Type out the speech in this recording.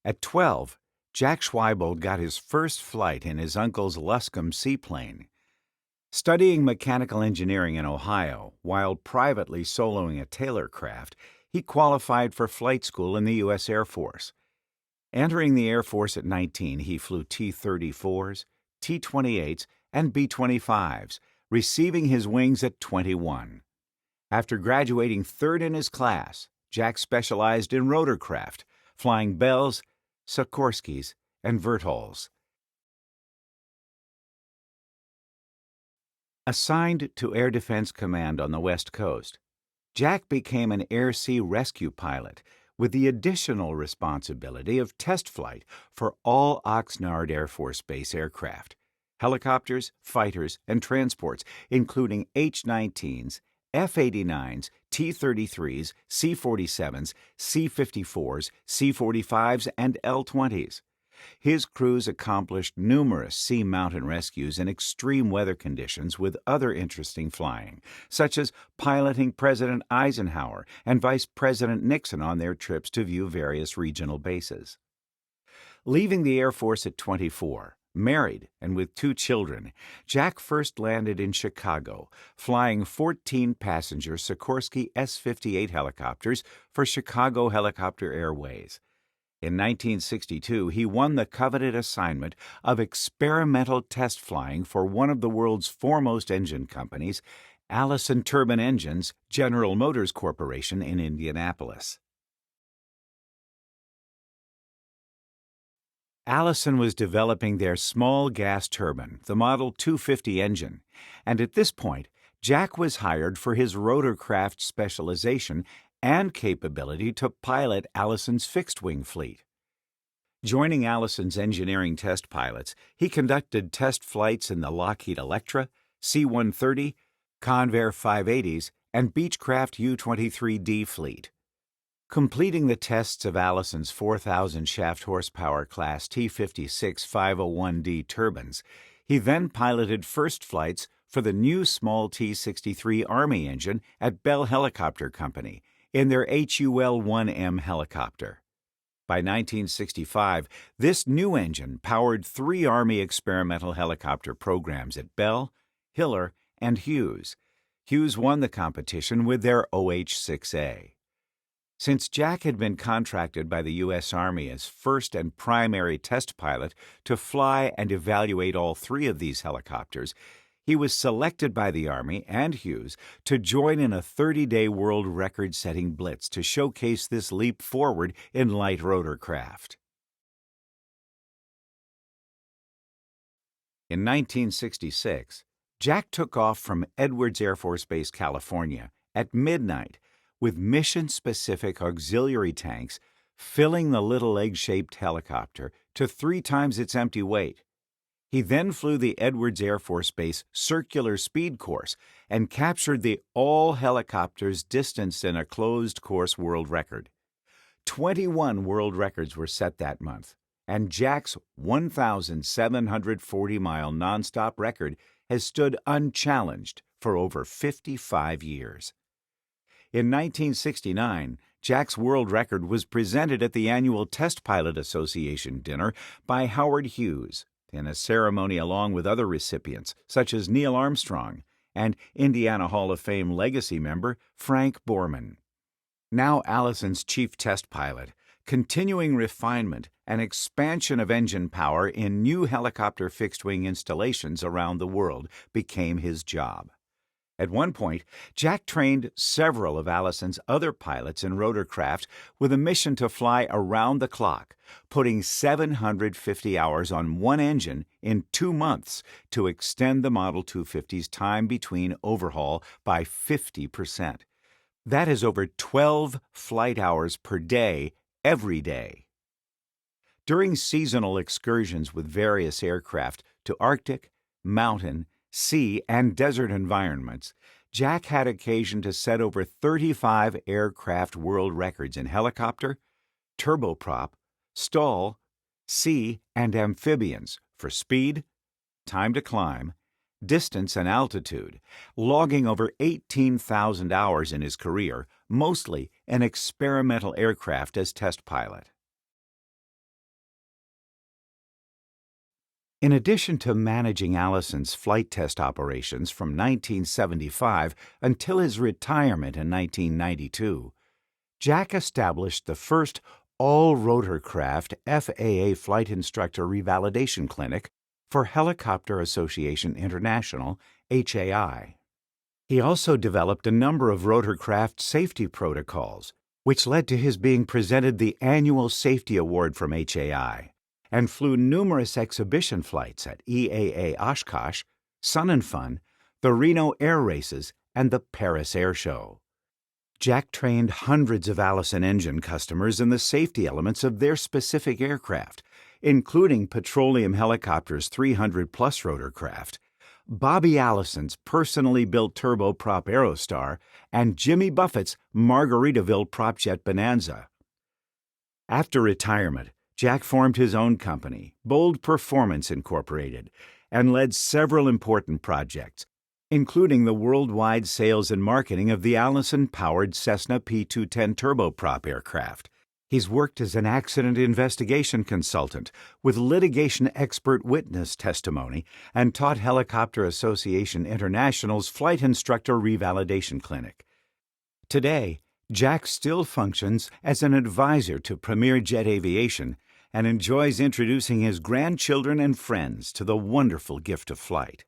At 12, Jack Schweibold got his first flight in his uncle's Luscombe seaplane. Studying mechanical engineering in Ohio while privately soloing a Taylor craft, he qualified for flight school in the U.S. Air Force. Entering the Air Force at 19, he flew T-34s, T-28s, and B-25s, receiving his wings at 21. After graduating third in his class, Jack specialized in rotorcraft, flying Bells, Sikorskys, and Vertols. Assigned to Air Defense Command on the West Coast, Jack became an air-sea rescue pilot with the additional responsibility of test flight for all Oxnard Air Force Base aircraft, helicopters, fighters, and transports, including H-19s, F-89s, T-33s, C-47s, C-54s, C-45s, and L-20s. His crews accomplished numerous sea mountain rescues in extreme weather conditions with other interesting flying, such as piloting President Eisenhower and Vice President Nixon on their trips to view various regional bases. Leaving the Air Force at 24, married and with 2 children, Jack first landed in Chicago, flying 14-passenger Sikorsky S-58 helicopters for Chicago Helicopter Airways. In 1962, he won the coveted assignment of experimental test flying for one of the world's foremost engine companies, Allison Turbine Engines, General Motors Corporation in Indianapolis. Allison was developing their small gas turbine, the Model 250 engine, and at this point, Jack was hired for his rotorcraft specialization and capability to pilot Allison's fixed-wing fleet. Joining Allison's engineering test pilots, he conducted test flights in the Lockheed Electra, C-130, Convair 580s, and Beechcraft U-23D fleet. Completing the tests of Allison's 4,000 shaft horsepower class T-56 501D turbines, he then piloted first flights for the new small T-63 Army engine at Bell Helicopter Company in their HUL-1M helicopter. By 1965, this new engine powered 3 Army experimental helicopter programs at Bell, Hiller, and Hughes. Hughes won the competition with their OH-6A. Since Jack had been contracted by the U.S. Army as first and primary test pilot to fly and evaluate all 3 of these helicopters, he was selected by the Army and Hughes to join in a 30-day world record-setting blitz to showcase this leap forward in light rotorcraft. In 1966, Jack took off from Edwards Air Force Base, California, at midnight with mission-specific auxiliary tanks filling the little egg-shaped helicopter to 3 times its empty weight. He then flew the Edwards Air Force Base circular speed course and captured the all-helicopters distanced in a closed-course world record. 21 world records were set that month, and Jack's 1,740-mile nonstop record has stood unchallenged for over 55 years. In 1969, Jack's world record was presented at the annual Test Pilot Association dinner by Howard Hughes, in a ceremony along with other recipients, such as Neil Armstrong and Indiana Hall of Fame legacy member Frank Borman. Now Allison's chief test pilot, continuing refinement and expansion of engine power in new helicopter fixed-wing installations around the world became his job. At one point, Jack trained several of Allison's other pilots in rotorcraft with a mission to fly around the clock, putting 750 hours on one engine in 2 months to extend the Model 250's time between overhaul by 50%. That is over 12 flight hours per day, every day. During seasonal excursions with various aircraft to Arctic, mountain, sea, and desert environments, Jack had occasion to set over 35 aircraft world records in helicopter, turboprop, stall, sea, and amphibians for speed, time to climb, distance, and altitude, logging over 18,000 hours in his career, mostly in experimental aircraft as test pilot. In addition to managing Allison's flight test operations from 1975 until his retirement in 1992, Jack established the first all-rotorcraft FAA flight instructor revalidation clinic for Helicopter Association International, HAI. He also developed a number of rotorcraft safety protocols, which led to his being presented the annual Safety Award from HAI, and flew numerous exhibition flights at EAA Oshkosh, Sun and Fun, the Reno Air Races, and the Paris Air Show. Jack trained hundreds of Allison engine customers in the safety elements of their specific aircraft, including Petroleum Helicopter's 300-plus rotorcraft, Bobby Allison's personally built turboprop Aerostar, and Jimmy Buffett's Margaritaville propjet Bonanza. After retirement, Jack formed his own company, Bold Performance Incorporated, and led several important projects, including the worldwide sales and marketing of the Allison-powered Cessna P210 turboprop aircraft. He's worked as an accident investigation consultant with litigation expert witness testimony and taught Helicopter Association International's Flight Instructor Revalidation Clinic. Today, Jack still functions as an advisor to Premier Jet Aviation and enjoys introducing his grandchildren and friends to the wonderful gift of flight.